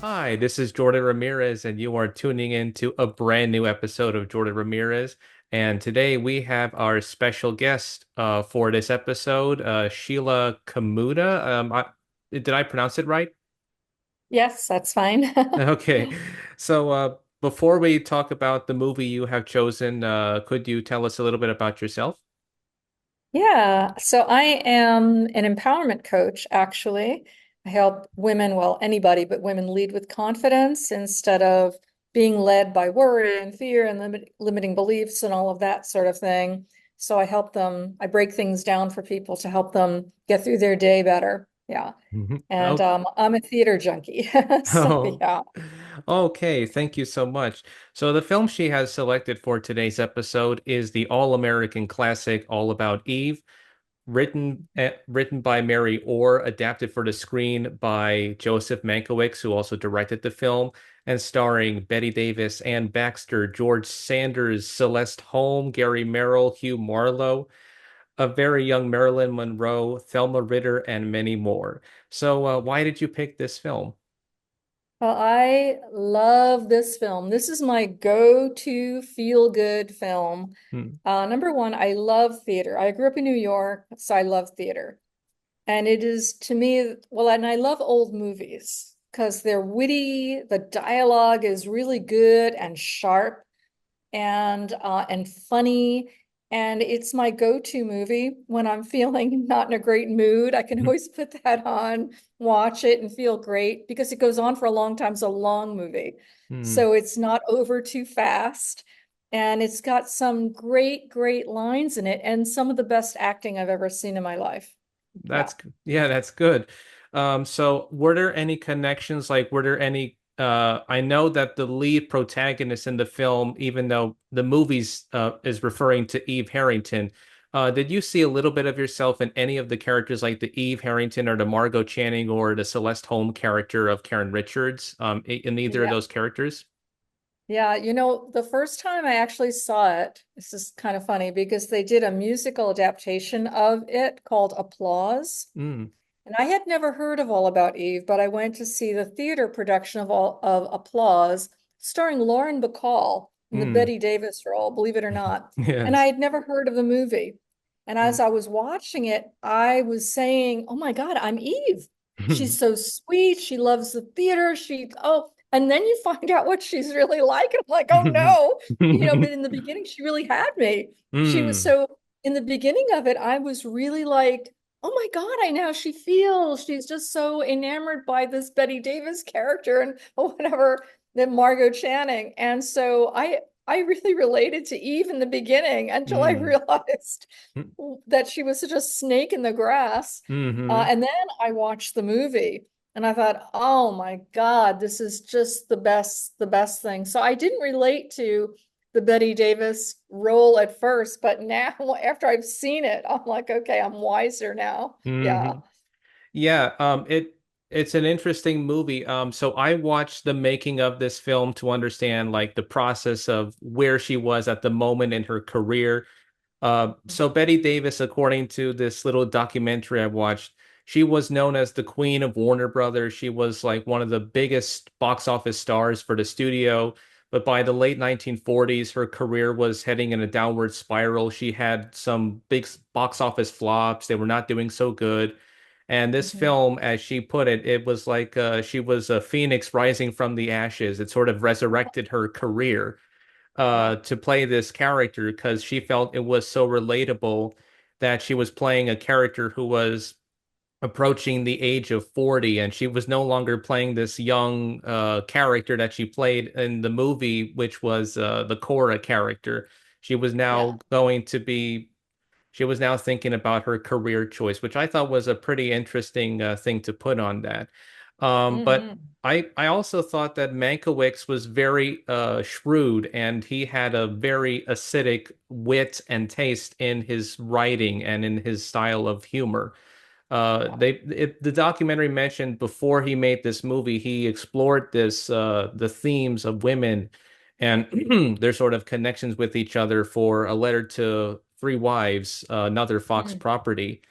Hi, this is Jordan Ramirez, and you are tuning in to a brand new episode of Jordan Ramirez. And today we have our special guest for this episode, Sheila Kamuda. Did I pronounce it right? Yes, that's fine. Okay. So before we talk about the movie you have chosen, could you tell us a little bit about yourself? Yeah, so I am an empowerment coach, actually. I help women, well, anybody, but women lead with confidence instead of being led by worry and fear and limiting beliefs and all of that sort of thing. So I help them, I break things down for people to help them get through their day better. Yeah. Mhm. And Oh, I'm a theater junkie. So oh, yeah. okay. Thank you so much. So the film she has selected for today's episode is the all-American classic All About Eve. Written by Mary Orr, adapted for the screen by Joseph Mankiewicz, who also directed the film, and starring Bette Davis, Ann Baxter, George Sanders, Celeste Holm, Gary Merrill, Hugh Marlowe, a very young Marilyn Monroe, Thelma Ritter, and many more. So, why did you pick this film? Well, I love this film. This is my go-to feel-good film. Hmm. Number one, I love theater. I grew up in New York, so I love theater. And it is to me, well, and I love old movies because they're witty, the dialogue is really good and sharp and funny. And it's my go-to movie when I'm feeling not in a great mood. I can always put that on, watch it, and feel great because it goes on for a long time. It's a long movie. Hmm. So it's not over too fast. And it's got some great, great lines in it and some of the best acting I've ever seen in my life. Yeah. Yeah, that's good. So were there any connections? Like, were there any? I know that the lead protagonist in the film, even though the movie's is referring to Eve Harrington, did you see a little bit of yourself in any of the characters, like the Eve Harrington or the Margo Channing or the Celeste Holm character of Karen Richards, in either of Yeah. those characters? Yeah, the first time I actually saw it, this is kind of funny because they did a musical adaptation of it called Applause. Mm. And I had never heard of All About Eve, but I went to see the theater production of Applause, starring Lauren Bacall in the Mm. Bette Davis role, believe it or not. And I Yes. had never heard of the movie. And as I was watching it, I was saying, "Oh my God, I'm Eve. She's so sweet. She loves the theater. And then you find out what she's really like. And I'm like, oh no, but in the beginning, she really had me. She was Mm. so, in the beginning of it, I was really like, oh my God, I know how she feels. She's just so enamored by this Bette Davis character and whatever, that Margo Channing. And so I really related to Eve in the beginning until I Mm. realized that she was such a snake in the grass. Mm-hmm. And then I watched the movie and I thought, oh my God, this is just the best thing. So I didn't relate to the Bette Davis role at first, but now after I've seen it, I'm like, okay, I'm wiser now. Yeah. Mm-hmm. Yeah, it's an interesting movie. So I watched the making of this film to understand like the process of where she was at the moment in her career. So Bette Davis, according to this little documentary I watched, she was known as the Queen of Warner Brothers. She was like one of the biggest box office stars for the studio. But by the late 1940s, her career was heading in a downward spiral. She had some big box office flops. They were not doing so good. And this Mhm. film, as she put it, it was like she was a phoenix rising from the ashes. It sort of resurrected her career Yeah. to play this character because she felt it was so relatable that she was playing a character who was approaching the age of 40 and she was no longer playing this young character that she played in the movie, which was the Cora character. She was Yeah. now going to be she was now thinking about her career choice, which I thought was a pretty interesting thing to put on that. But Hmm. I also thought that Mankiewicz was very shrewd and he had a very acidic wit and taste in his writing and in his style of humor. Yeah. The documentary mentioned before he made this movie, he explored the themes of women and their sort of connections with each other for A Letter to Three Wives, another Fox Mm. property.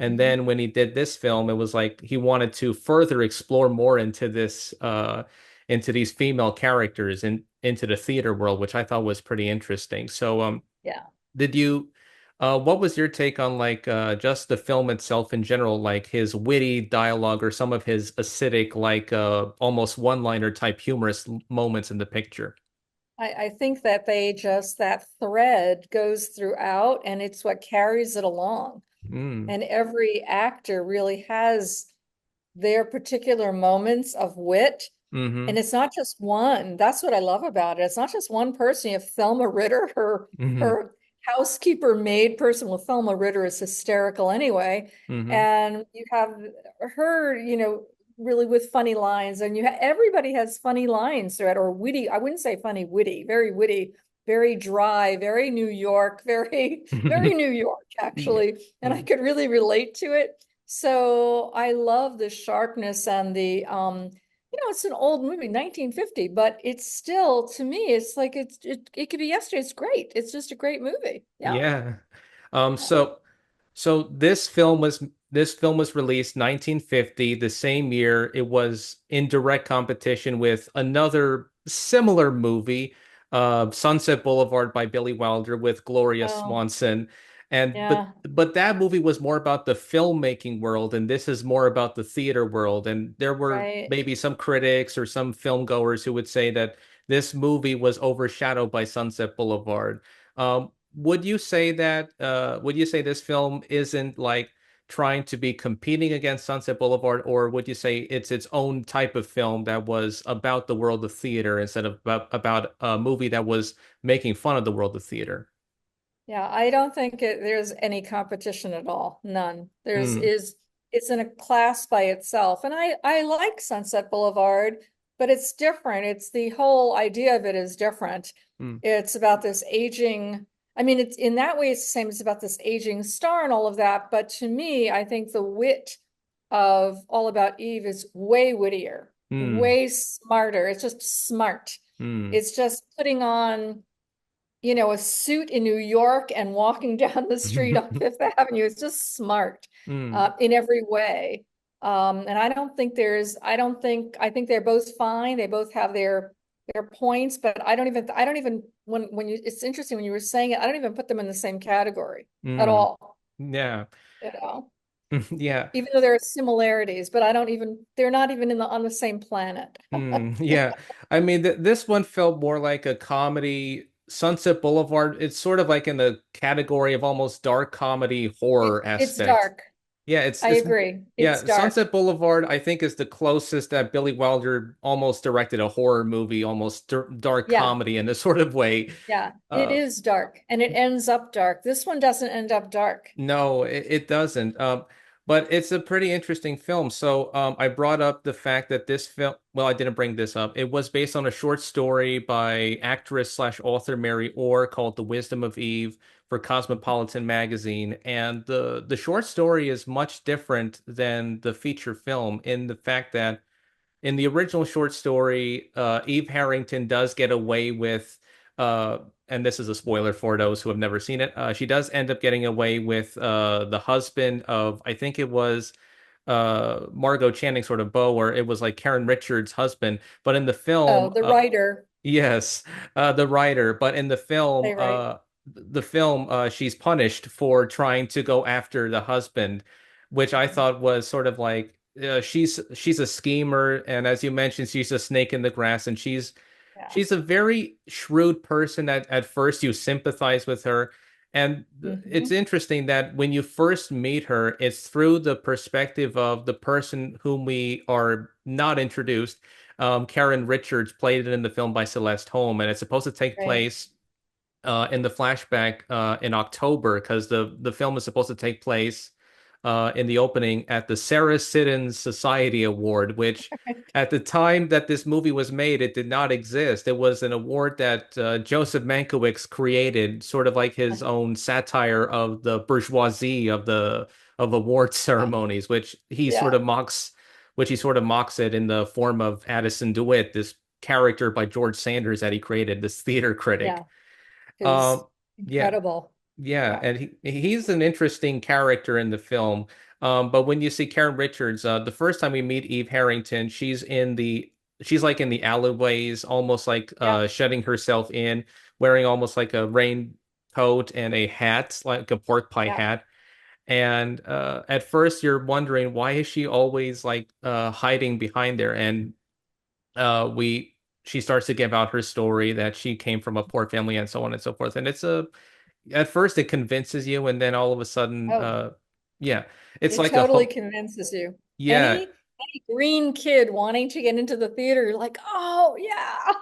And Mhm. then when he did this film, it was like he wanted to further explore more into this into these female characters and into the theater world, which I thought was pretty interesting. So Yeah. did you what was your take on like just the film itself in general, like his witty dialogue or some of his acidic, like almost one-liner type humorous moments in the picture? I think that that thread goes throughout and it's what carries it along. Mm, And every actor really has their particular moments of wit. mm-hmm, And it's not just one. That's what I love about it. It's not just one person. You have Thelma Ritter, mm-hmm, her housekeeper maid person. Well, Thelma Ritter is hysterical anyway. mm-hmm, And you have her, really with funny lines. And everybody has funny lines throughout, or witty. I wouldn't say funny, witty, very dry, very New York, very New York, yeah. actually. And I Mm. could really relate to it. So I love the sharpness and it's an old movie, 1950, but it's still, to me, it's like it could be yesterday. It's great. It's just a great movie. Yeah. Yeah. Yeah. So this film was released 1950, the same year. It was in direct competition with another similar movie, Sunset Boulevard by Billy Wilder with Gloria Oh, Swanson. And yeah. but that movie was more about the filmmaking world, and this is more about the theater world. And there were Right. maybe some critics or some film goers who would say that this movie was overshadowed by Sunset Boulevard. Would you say this film isn't like trying to be competing against Sunset Boulevard, or would you say it's its own type of film that was about the world of theater instead of about a movie that was making fun of the world of theater? Yeah, I don't think there's any competition at all. None. Mm, It's in a class by itself. And I like Sunset Boulevard, but it's different. It's the whole idea of it is different. mm, It's about this aging, I mean, it's in that way it's the same. It's about this aging star and all of that. But to me, I think the wit of All About Eve is way wittier, mm, way smarter. It's just smart. mm. It's just putting on a suit in New York and walking down the street on Fifth Avenue. It's just smart Mm, in every way. And I think they're both fine. They both have their points, but I don't even, it's interesting when you were saying it, I don't even put them in the same category at mm. all, Yeah. you know, Yeah. even though there are similarities, but they're not even on the same planet. Yeah. I mean, this one felt more like a comedy. Sunset Boulevard, it's sort of like in the category of almost dark comedy horror It's aspect. dark. Yeah, I agree. It's yeah, dark. Sunset Boulevard, I think, is the closest that Billy Wilder almost directed a horror movie, almost dark Yeah. comedy in a sort of way. Yeah, it Uh, is dark and it ends up dark. This one doesn't end up dark. No, it doesn't. But it's a pretty interesting film. So I brought up the fact that this film, well, I didn't bring this up. It was based on a short story by actress slash author Mary Orr called The Wisdom of Eve for Cosmopolitan magazine. And the short story is much different than the feature film in the fact that in the original short story, Eve Harrington does get away with, and this is a spoiler for those who have never seen it. She does end up getting away with the husband of, I think it was Margo Channing, sort of beau, or it was like Karen Richards' husband. But in the Oh, film, the writer, yes, the writer. But in they write. the film, she's punished for trying to go after the husband, which I thought was sort of like she's a schemer, and as you mentioned, she's a snake in the grass, and Yeah. she's a very shrewd person. At first, you sympathize with her, and it's Hmm. interesting that when you first meet her, it's through the perspective of the person whom we are not introduced. Karen Richards played it in the film by Celeste Holm, and it's supposed to take Right. place in the flashback in October because the film is supposed to take place in the opening at the Sarah Siddons Society Award, which at the time that this movie was made, it did not exist. It was an award that Joseph Mankiewicz created, sort of like his own satire of the bourgeoisie of award ceremonies, Yeah. which he sort of mocks it in the form of Addison DeWitt, this character by George Sanders that he created, this theater critic. Yeah. Who's Um, yeah, incredible. yeah, Yeah. and he's an interesting character in the film. But when you see Karen Richards, the first time we meet Eve Harrington, she's like in the alleyways, almost like Yeah, shutting herself in, wearing almost like a raincoat and a hat, like a pork pie yeah. hat. And at first you're wondering why is she always like hiding behind there? And we she starts to give out her story that she came from a poor family and so on and so forth. And it's a at first it convinces you, and then all of a sudden, Oh, yeah, it's it like a totally whole convinces you. yeah. Any green kid wanting to get into the theater, you're like, oh yeah,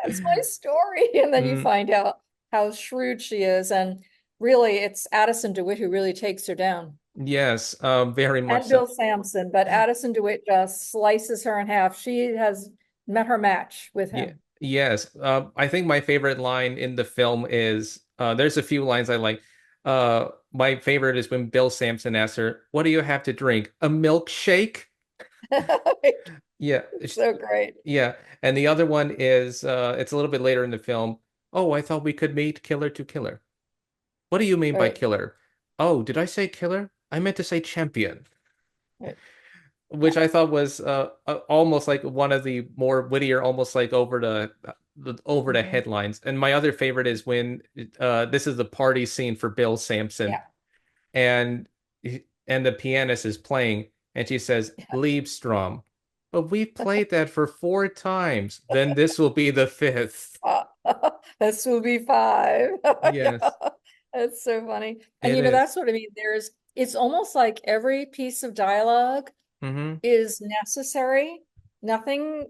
that's my story. And then you Mm, find out how shrewd she is. And really, it's Addison DeWitt who really takes her down. yes, very much And so. Bill Sampson, but Addison DeWitt just slices her in half. She has met her match with Yeah, him. yes. I think my favorite line in the film is there's a few lines I like. My favorite is when Bill Sampson asks her, "What do you have to drink? A milkshake?" Yeah, So great. yeah. And the other one is it's a little bit later in the film. Oh, I thought we could meet killer to killer. What do you mean by Right, killer? Oh, did I say killer? I meant to say champion. right. Which I thought was almost like one of the more wittier, almost like over the Mhm. headlines. And my other favorite is when this is the party scene for Bill Sampson, Yeah. and and the pianist is playing, and she says Liebstrom, but we played that for 4 times. Then this will be the fifth. Uh, this will be five. Yeah, Yes, that's so funny. And it is. that's what I mean. It's almost like every piece of dialogue Mm-hmm. is necessary. Nothing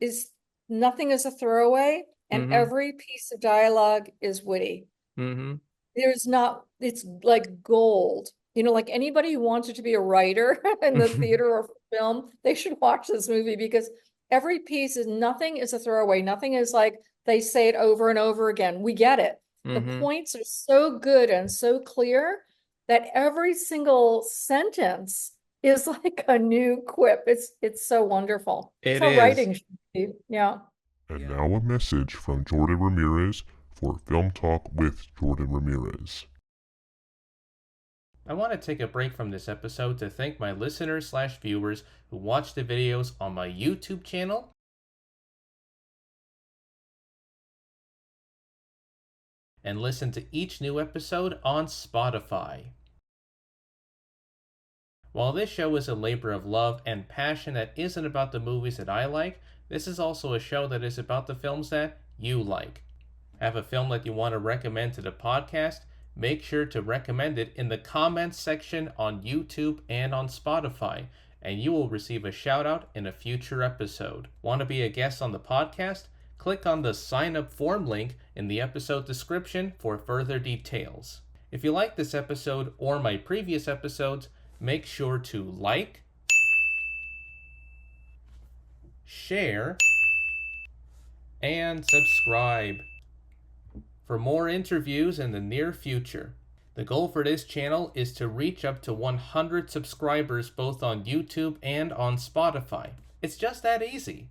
is nothing is a throwaway, and Mm-hmm. every piece of dialogue is witty. Mm-hmm. There's not, it's like gold. Like anybody who wanted to be a writer in the theater or film, they should watch this movie because every piece is nothing is a throwaway. Nothing is like they say it over and over again. We get it. The Mm-hmm. points are so good and so clear that every single sentence is like a new quip. It's so wonderful. That's It how is. writing should be. Yeah. And now a message from Jordan Ramirez for Film Talk with Jordan Ramirez. I want to take a break from this episode to thank my listeners/viewers who watch the videos on my YouTube channel and listen to each new episode on Spotify. While this show is a labor of love and passion that isn't about the movies that I like, this is also a show that is about the films that you like. Have a film that you want to recommend to the podcast? Make sure to recommend it in the comments section on YouTube and on Spotify, and you will receive a shout out in a future episode. Want to be a guest on the podcast? Click on the sign up form link in the episode description for further details. If you like this episode or my previous episodes, make sure to like, share, and subscribe for more interviews in the near future. The goal for this channel is to reach up to 100 subscribers both on YouTube and on Spotify. It's just that easy.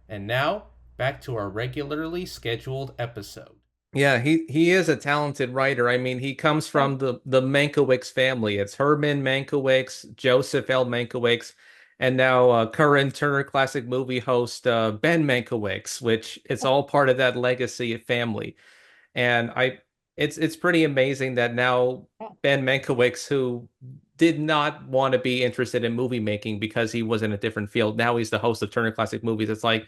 And now, back to our regularly scheduled episode. Yeah, he is a talented writer. I mean, he comes Yeah. from the Mankiewicz family. It's Herman Mankiewicz, Joseph L. Mankiewicz, and now current Turner Classic Movie host Ben Mankiewicz, which it's all part of that legacy family. And it's pretty amazing that now Yeah. Ben Mankiewicz, who did not want to be interested in movie making because he was in a different field, now he's the host of Turner Classic Movies. It's like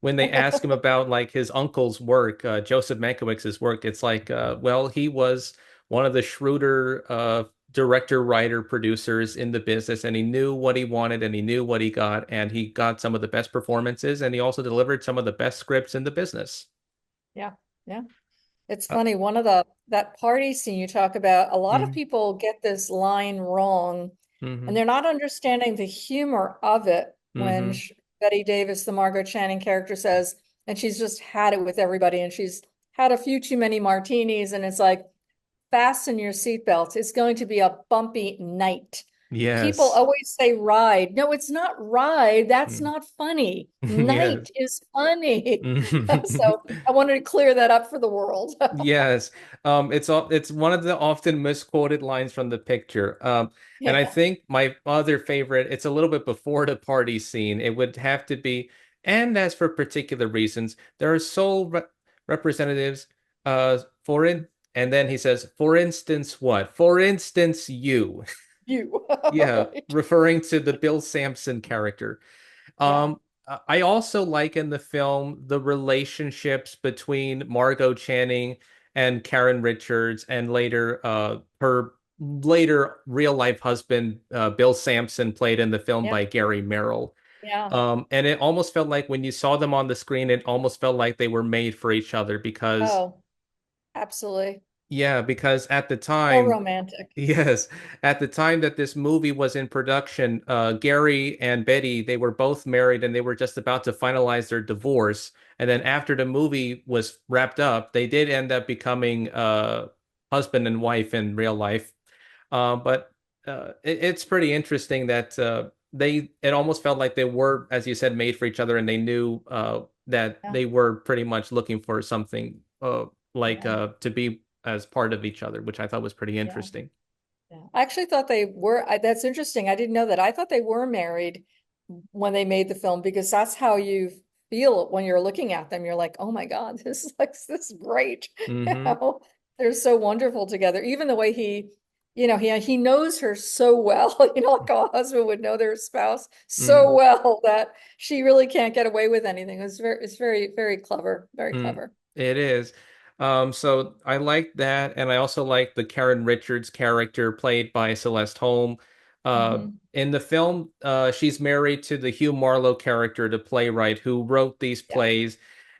when they ask him about like his uncle's work, Joseph Mankiewicz's work, it's like, well, he was one of the shrewder director, writer, producers in the business, and he knew what he wanted and he knew what he got, and he got some of the best performances, and he also delivered some of the best scripts in the business. Yeah. Yeah. It's Uh, funny, one of that party scene you talk about, a lot of mhm, people get this line wrong and mhm, they're not understanding the humor of it when mhm. Bette Davis, the Margo Channing character, says, and she's just had it with everybody and she's had a few too many martinis and it's like, fasten your seatbelts. It's going to be a bumpy night. People Yes. always say ride. No, it's not ride. That's Mm. not funny. Yes. Night is funny. Mhm. So I wanted to clear that up for the world. Yes. It's one of the often misquoted lines from the picture. And I Yeah. think my other favorite, it's a little bit before the party scene. It would have to be, and as for particular reasons, there are sole representatives, for in, and then he says, for instance, what? For instance, you. You. Yeah, Right. referring to the Bill Sampson character. Yeah. I also like in the film the relationships between Margo Channing and Karen Richards, and later her later real life husband Bill Sampson, played in the film Yeah. by Gary Merrill. Yeah. And it almost felt like when you saw them on the screen, it almost felt like they were made for each other because Oh, absolutely. yeah, because at the So time, romantic. yes, at the time that this movie was in production, Gary and Betty, they were both married and they were just about to finalize their divorce. And then after the movie was wrapped up, they did end up becoming husband and wife in real life. But it's pretty interesting that it almost felt like they were, as you said, made for each other, and they knew that Yeah. they were pretty much looking for something like Yeah. to be as part of each other, which I thought was pretty Yeah. interesting. Yeah. I actually thought they were, that's interesting. I didn't know that. I thought they were married when they made the film because that's how you feel when you're looking at them. You're like, oh my God, this is great. You Hmm. know, they're so wonderful together. Even the way he knows her so well, like a husband would know their spouse so Mm, well that she really can't get away with anything. It's very, very clever, very mm, clever. it is. So I like that, and I also like the Karen Richards character played by Celeste Holm. Hmm. In the film, she's married to the Hugh Marlowe character, the playwright who wrote these Yeah. plays,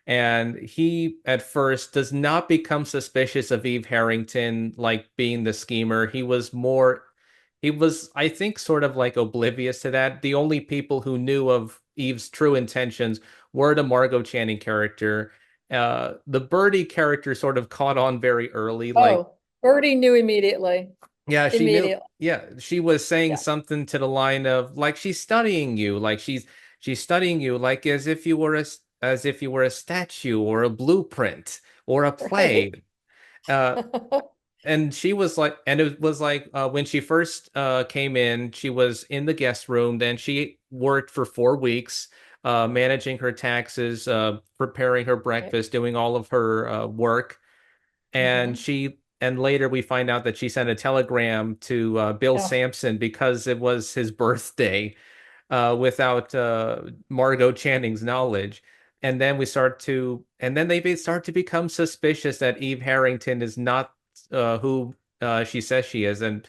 and he at first does not become suspicious of Eve Harrington like being the schemer. He was, I think, sort of like oblivious to that. The only people who knew of Eve's true intentions were the Margo Channing character. The Birdie character sort of caught on very early. Like, Oh, Birdie knew immediately. yeah, she knew. Immediately. Yeah, she was saying Yeah. something to the line of like she's studying you, like she's studying you, like as if you were a statue or a blueprint or a Right. play. Uh, and she was like, and it was like when she first came in, she was in the guest room. Then she worked for 4 weeks, managing her taxes, preparing her Right. breakfast, doing all of her work. And Hmm. and later we find out that she sent a telegram to Bill Yeah. Sampson because it was his birthday, without Margo Channing's knowledge. And then they start to become suspicious that Eve Harrington is not who she says she is. Uh,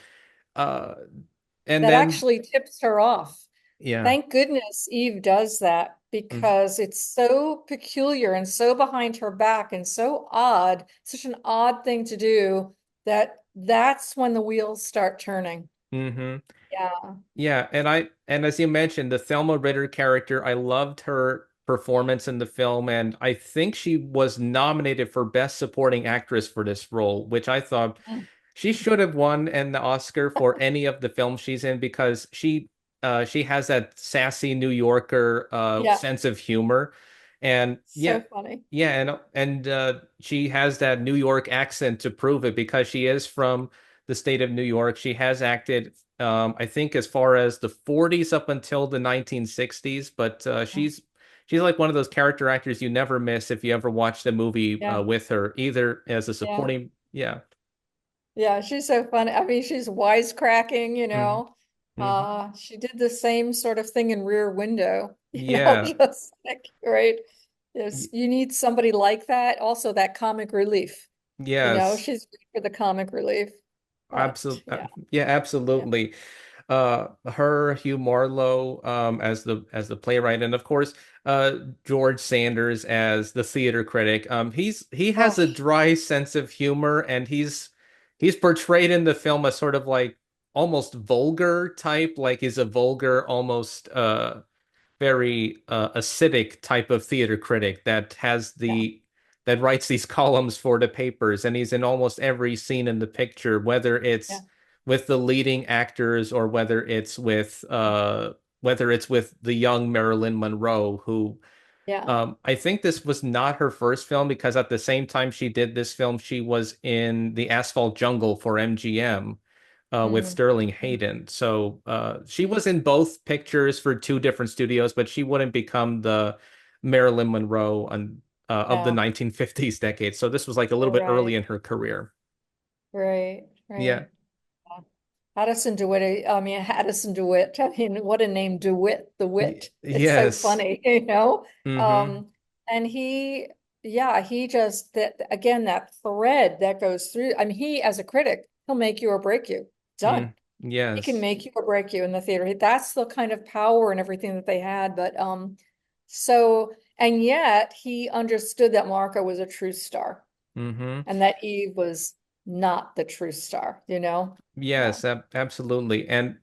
and That then, actually tips her off. yeah. Thank goodness Eve does that Mm, because it's so peculiar and so behind her back and so odd, such an odd thing to do that that's when the wheels start turning. mm-hmm. Yeah. Yeah, and as you mentioned, the Thelma Ritter character, I loved her performance in the film, and I think she was nominated for Best Supporting Actress for this role, which I thought Mm. she should have won an Oscar for any of the films she's in because she has that sassy New Yorker Yeah. sense of humor. And So funny. she has that New York accent to prove it because she is from the state of New York. She has acted I think as far as the 40s up until the 1960s, but she's like one of those character actors you never miss if you ever watch the movie Yeah. with her, either as a Yeah. supporting, yeah. Yeah, she's so funny. I mean, she's wisecracking, Hmm. Hmm. She did the same sort of thing in Rear Window, Yeah. just like, right? Y- You need somebody like that. Also, that comic relief, Yes. she's good for the comic relief. But Absolutely. yeah, Yeah, yeah. absolutely. Her, Hugh Marlowe, as the playwright, and of course, George Sanders as the theater critic. He has Oh, a dry sense of humor, and he's portrayed in the film as sort of like almost vulgar type, like he's a vulgar, almost very acidic type of theater critic yeah, that writes these columns for the papers, and he's in almost every scene in the picture, yeah, with the leading actors or whether it's with the young Marilyn Monroe, who Yeah. I think this was not her first film because at the same time she did this film, she was in The Asphalt Jungle for MGM with Mm. Sterling Hayden. So she was in both pictures for two different studios, but she wouldn't become the Marilyn Monroe of the No. 1950s decade. So this was like a little bit early Right. in her career. Right. Yeah. Right. Yeah. Addison DeWitt, I mean, Addison DeWitt, I mean, what a name, DeWitt, the Wit. It's so Yes. funny, you know? Mm-hmm. Um, and yeah, he just, that again, that thread that goes through, I mean, he, as a critic, he'll make you or break you. Done. Mm. He can Yes. make you or break you in the theater. That's the kind of power and everything that they had. But, so, and yet he understood that Marco was a true star Mm-hmm. and that Eve was not the true star, you know? Yeah. Yes, absolutely. And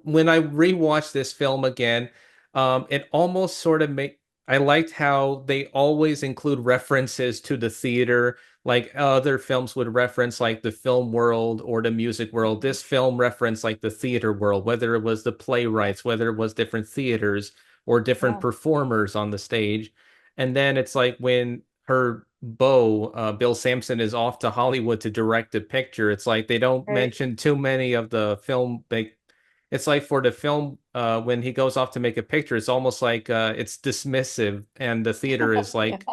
when I rewatched this film again, it almost sort of make I liked how they always include references to the theater, like other films would reference like the film world or the music world. Mhm. This film referenced like the theater world, whether it was the playwrights, whether it was different theaters or different Yeah, performers on the stage. And then it's like when her beau, Bill Sampson, is off to Hollywood to direct a picture. It's like they don't right. mention too many of the film. It's like for the film, when he goes off to make a picture, it's almost like it's dismissive, and the theater is Yeah, like,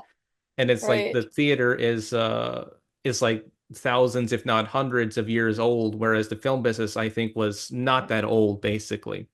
and it's like the right. theater is like thousands, if not hundreds of years old, whereas the film business, I think, was not that old, basically.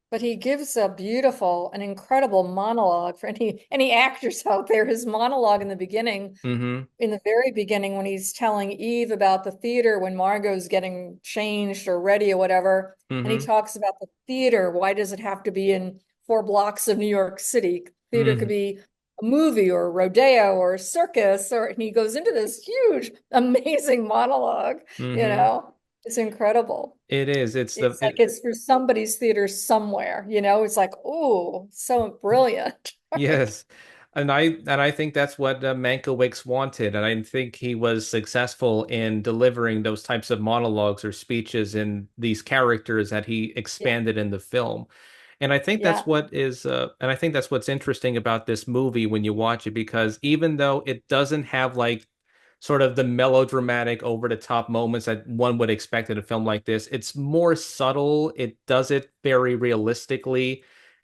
But he gives a beautiful, an incredible monologue for any actors out there. His monologue Mm-hmm. in the very beginning, when he's telling Eve about the theater, when Margot's getting changed or ready or whatever, and he Mm-hmm. talks about the theater. Why does it have to be in 4 blocks of New York City? Theater could Mm-hmm. be a movie or a rodeo or a circus, or and he goes into this huge, amazing monologue, you Mm-hmm. know. It's incredible. It is. It's like it's for somebody's theater somewhere, you know. It's like, oh, so brilliant. Yes. And I think that's what Mankiewicz wanted, and I think he was successful in delivering those types of monologues or speeches in these characters that he Yeah, expanded in the film. And I think yeah, and I think that's what's interesting about this movie when you watch it, because even though it doesn't have like sort of the melodramatic over the top moments that one would expect in a film like this, it's more subtle. It does it very realistically.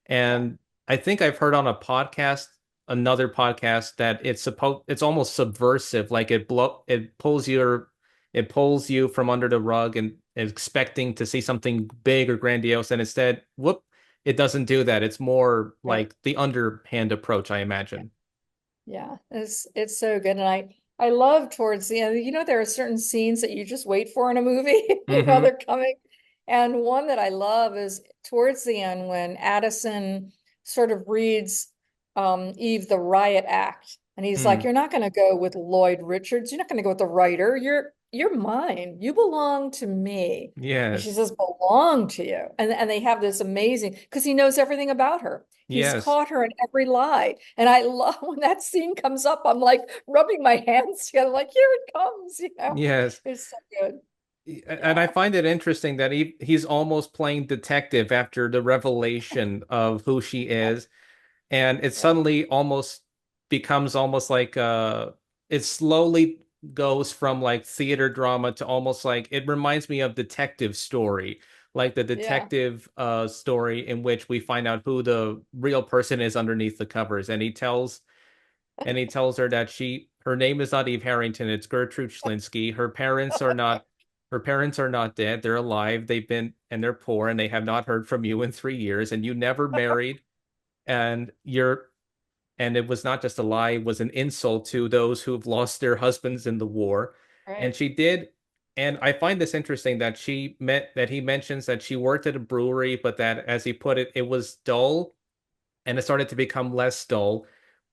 yeah, And I think I've heard on another podcast, that it's almost subversive, like it pulls you from under the rug and expecting to see something big or grandiose, and instead, whoop, it doesn't do that. It's more right. like the underhand approach, I Yeah. imagine. Yeah, it's so good. And I love towards the end, you know, there are certain scenes that you just wait for in a movie. You know, Mm-hmm. they're coming. And one that I love is towards the end when Addison sort of reads Eve the Riot Act. And he's like, Mm. you're not gonna go with Lloyd Richards, you're not gonna go with the writer. You're mine. You belong to me. And she Yes. says, belong to you. And they have this amazing because he knows everything about her. He's Yes. caught her in every lie. And I love when that scene comes up, I'm like rubbing my hands together, like, here it comes, you know. Yes. It's so good. And I Yeah. find it interesting that he's almost playing detective after the revelation of who she Yeah. is. And it Yeah. suddenly almost becomes almost like it slowly goes from like theater drama to almost like, it reminds me of detective story, like the Yeah. detective story in which we find out who the real person is underneath the covers, and he tells her that her name is not Eve Harrington, it's Gertrude Schlinsky. Her parents are not dead, they're alive, they're poor, and they have not heard from you in 3 years, and you never married, and it was not just a lie, it was an insult to those who've lost their husbands in the war. And Right. she did. And I find this interesting that he mentions that she worked at a brewery, but that, as he put it, it was dull, and it started to become less dull.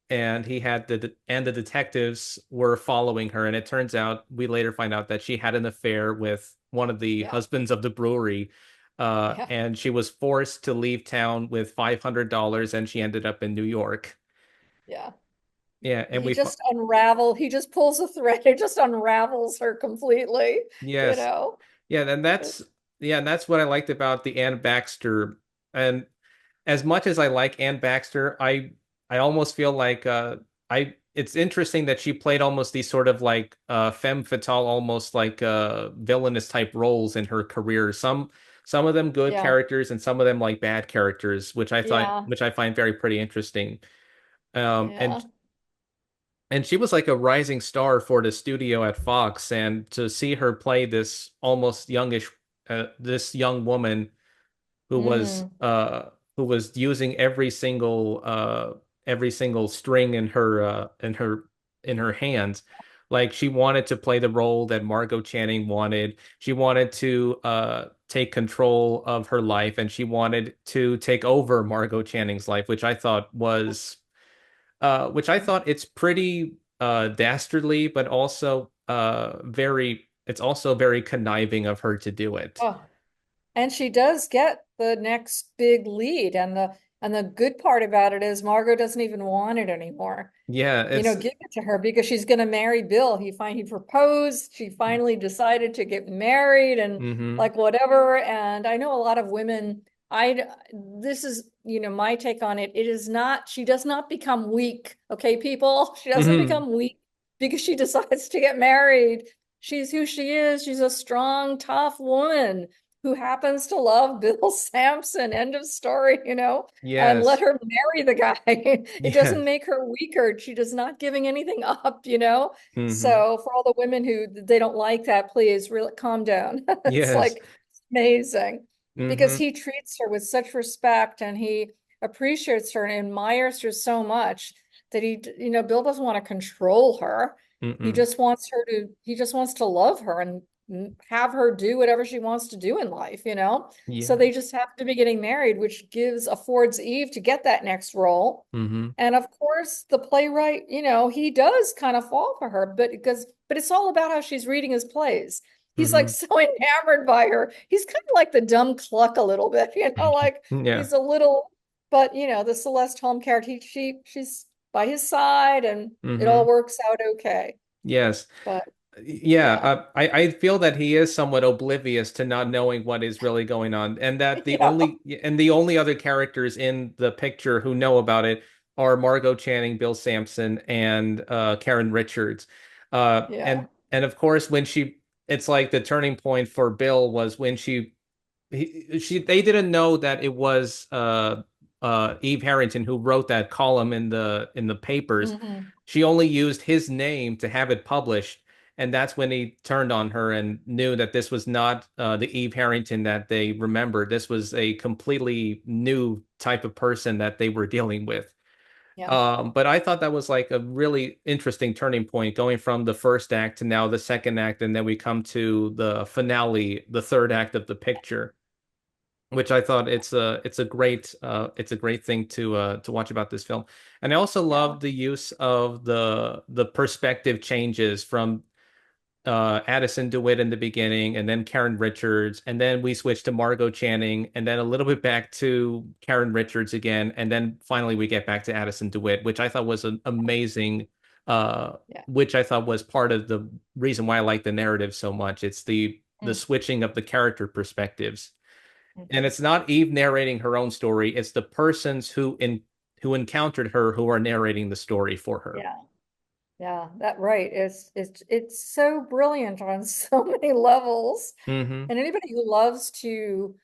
And the detectives were following her. And it turns out, we later find out, that she had an affair with one of the Yeah. husbands of the brewery. Yeah. And she was forced to leave town with $500, and she ended up in New York. Yeah. Yeah, and He just pulls a thread, it just unravels her completely, you yes, know. Yeah, and that's yeah, and that's what I liked about the Anne Baxter. And as much as I like Anne Baxter, I almost feel like I it's interesting that she played almost these sort of like femme fatale, almost like villainous type roles in her career. Some of them good Yeah, characters and some of them like bad characters, yeah, which I find very pretty interesting. Um, yeah. and and she was like a rising star for the studio at Fox, and to see her play this almost youngish this young woman Mm. who was using every single string in her hands. Like she wanted to play the role that Margo Channing wanted. She wanted to take control of her life, and she wanted to take over Margo Channing's life, which I thought it's pretty dastardly, but also very it's also very conniving of her to do it. Oh, and she does get the next big lead, and the good part about it is Margot doesn't even want it anymore. Yeah, You know, it's give it to her because she's going to marry Bill. He proposed. She finally decided to get married and hmm like whatever. And I know a lot of women, I this is, my take on it. It is not, she does not become weak. Okay, people, she doesn't hmm become weak because she decides to get married. She's who she is. She's a strong, tough woman who happens to love Bill Sampson. End of story. And let Yes. her marry the guy. It doesn't Yes. make her weaker. She does not giving anything up. hmm So for all the women who they don't like that, please really calm down. It's Yes. like amazing because hmm he treats her with such respect and he appreciates her and admires her so much that Bill doesn't want to control her. Mm-mm. He just wants to love her and have her do whatever she wants to do in life. So Yeah. they just happen to be getting married, which affords Eve to get that next role. hmm And of course, the playwright, he does kind of fall for her, but it's all about how she's reading his plays. He's like hmm so enamored by her. He's kind of like the dumb cluck a little bit, like Yeah. he's a little, but the Celeste Holm character, she's by his side and it all hmm works out okay. Yes. But Yeah, yeah, I feel that he is somewhat oblivious to not knowing what is really going on, and that yeah, the only other characters in the picture who know about it are Margo Channing, Bill Sampson, and Karen Richards. yeah. And of course, it's like the turning point for Bill was when they didn't know that it was Eve Harrington who wrote that column in the papers. Hmm. She only used his name to have it published, and that's when he turned on her and knew that this was not the Eve Harrington that they remembered. This was a completely new type of person that they were dealing with. Yeah. But I thought that was like a really interesting turning point going from the first act to now the second act, and then we come to the finale, the third act of the picture, which I thought it's a great thing to watch about this film. And I also Yeah. love the use of the perspective changes from Addison DeWitt in the beginning, and then Karen Richards, and then we switch to Margo Channing, and then a little bit back to Karen Richards again, and then finally we get back to Addison DeWitt, which I thought was an amazing, Yeah. which I thought was part of the reason why I like the narrative so much. It's the Mm. switching of the character perspectives, and Mhm. it's not Eve narrating her own story; it's the persons who encountered her who are narrating the story for her. Yeah. Yeah, that right. It's so brilliant on so many levels. hmm And anybody who loves to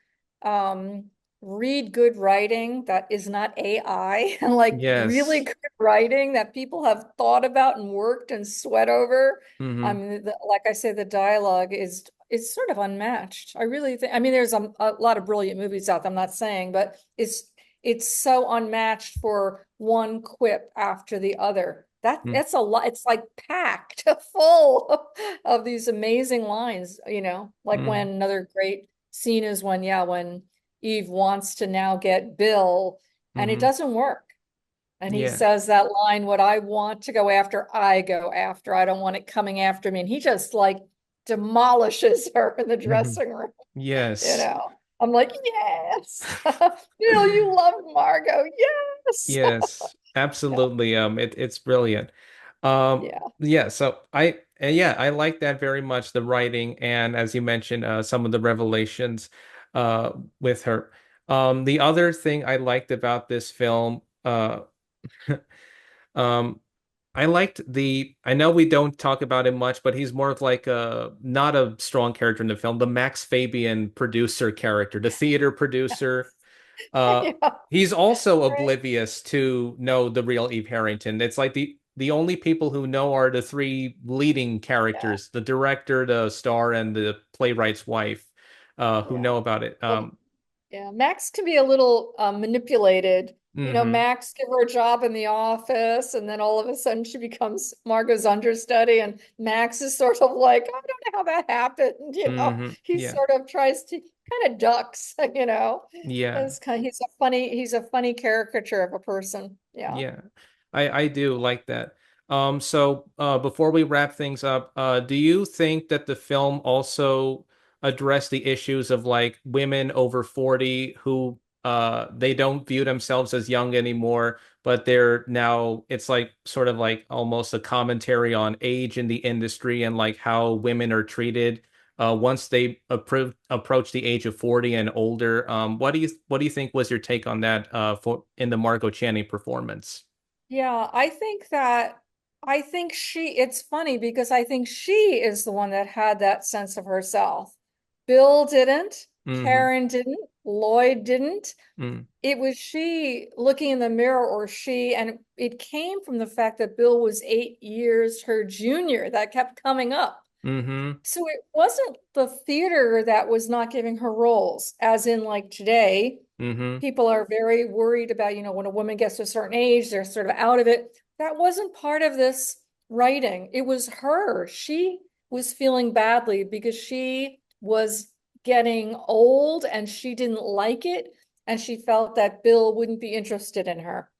um read good writing that is not AI and like really Yes. good writing that people have thought about and worked and sweat over. I hmm mean, like I said, the dialogue is sort of unmatched. I really think, I mean, there's a lot of brilliant movies out there, I'm not saying, but it's so unmatched for one quip after the other. That's a lot. It's like packed full of these amazing lines, like hmm when another great scene is when Eve wants to now get Bill and it hmm doesn't work. And he Yeah. says that line, what I want to go after, I go after. I don't want it coming after me. And he just like demolishes her in the hmm dressing room, you Yes. know. I'm like, yes, Bill, you love Margot. Yes. Yes. Yeah. Absolutely. It's brilliant. Yeah. Yeah, so And yeah, I like that very much, the writing and as you mentioned, some of the revelations uh with her. The other thing I liked about this film, um I liked I know we don't talk about him much, but he's more of like a not a strong character in the film, the Max Fabian producer character, the theater producer. Uh, Yeah, he's also right. oblivious to know the real Eve Harrington. It's like the only people who know are the three leading Yeah, characters, the director, the star, and the playwright's wife, who yeah. know about it. Well, yeah, Max can be a little manipulated. You know, Hmm Max give her a job in the office, and then all of a sudden she becomes Margot's understudy, and Max is sort of like, I don't know how that happened. You know, he Yeah, sort of tries to kind of ducks. You know, yeah. he's a funny caricature of a person. Yeah. Yeah, I do like that. So before we wrap things up, do you think that the film also addressed the issues of like women over 40 who they don't view themselves as young anymore, but they're now it's like sort of like almost a commentary on age in the industry and like how women are treated once they approach the age of 40 and older. What do you think was your take on that for in the Margo Channing performance? Yeah, I think it's funny because I think she is the one that had that sense of herself. Bill didn't, Hmm Karen didn't, Lloyd didn't. mm It was she looking in the mirror, and it came from the fact that Bill was 8 years her junior. That kept coming up. hmm So it wasn't the theater that was not giving her roles, as in like today hmm people are very worried about, when a woman gets to a certain age, they're sort of out of it. That wasn't part of this writing. It was her. She was feeling badly because she was getting old and she didn't like it. And she felt that Bill wouldn't be interested in her.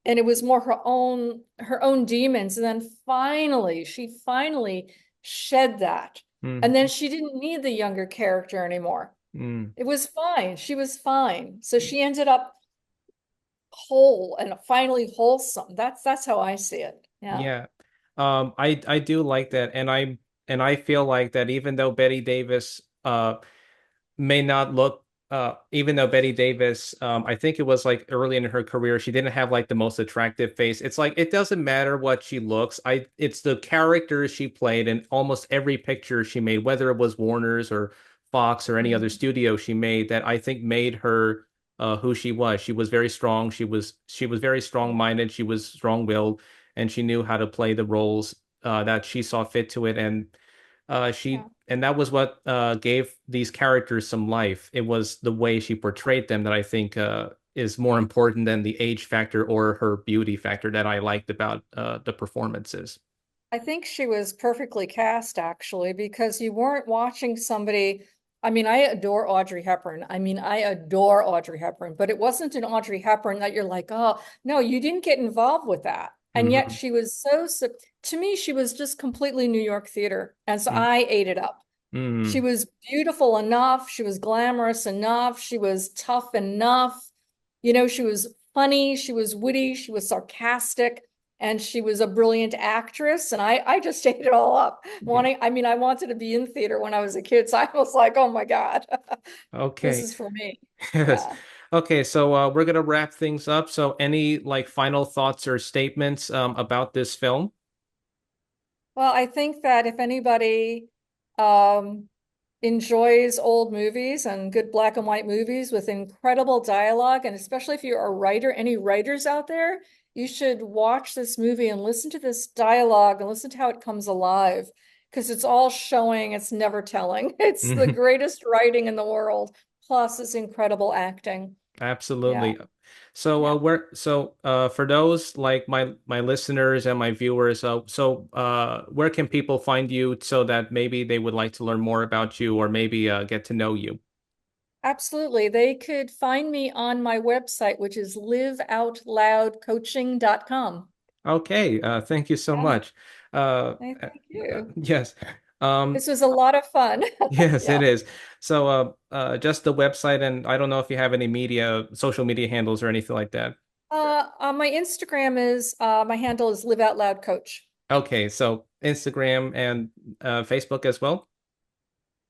And it was more her own demons. And then she finally shed that. And then hmm she didn't need the younger character anymore. mm It was fine. She was fine. So she ended up whole and finally wholesome. That's how I see it. Yeah. Yeah. I do like that, and I feel like that even though Betty Davis may not look even though Betty Davis I think it was like early in her career she didn't have like the most attractive face. It's like it doesn't matter what she looks. It's the characters she played in almost every picture she made, whether it was Warner's or Fox or any other Mhm. studio she made, that I think made her who she was. She was very strong. She was very Yeah. strong-minded. She was strong-willed, and she knew how to play the roles that she saw fit to it. Yeah. And that was what gave these characters some life. It was the way she portrayed them that I think is more important than the age factor or her beauty factor that I liked about the performances. I think she was perfectly cast actually, because you weren't watching somebody. I mean, I adore Audrey Hepburn. I mean, I adore Audrey Hepburn, but it wasn't an Audrey Hepburn that you're like, oh, no, you didn't get involved with that. And yet Hmm she was to me, she was just completely New York theater. And so mm I ate it up. She mm was beautiful enough. She was glamorous enough. She was tough enough. She was funny. She was witty. She was sarcastic. And she was a brilliant actress. And I just ate it all up. Yeah. I wanted to be in theater when I was a kid. So I was like, oh my God, this Okay. is for me. Yes. Yeah. Okay, so we're gonna wrap things up. So any like final thoughts or statements about this film? Well, I think that if anybody um, enjoys old movies and good black and white movies with incredible dialogue, and especially if you're a writer, any writers out there, you should watch this movie and listen to this dialogue and listen to how it comes alive because it's all showing, it's never telling. It's the greatest writing in the world, plus it's incredible acting. Yeah, Absolutely. So yeah. for those like my listeners and my viewers, where can people find you so that maybe they would like to learn more about you or maybe get to know you? Absolutely. They could find me on my website, which is liveoutloudcoaching.com. Okay, thank you so Yeah, much. I thank you. Yes. Um, This was a lot of fun. yes, it Yeah. is. So just the website, and I don't know if you have any social media handles or anything like that. On my Instagram is my handle is Live Out Loud Coach. Okay, so Instagram and Facebook as well.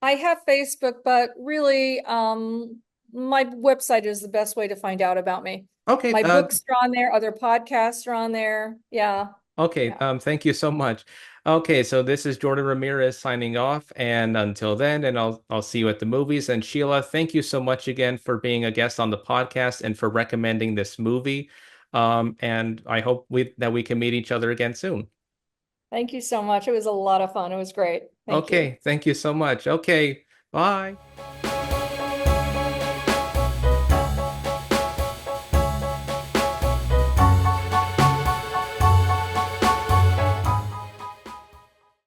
I have Facebook, but really, my website is the best way to find out about me. Okay, My books are on there, other podcasts are on there. Yeah, okay, yeah. thank you so much. Okay, so this is Jordan Ramirez signing off, and until then, and I'll see you at the movies. And Sheila, thank you so much again for being a guest on the podcast and for recommending this movie. And I hope we can meet each other again soon. Thank you so much. It was a lot of fun. It was great. Thank you. Okay, thank you so much. Okay, bye.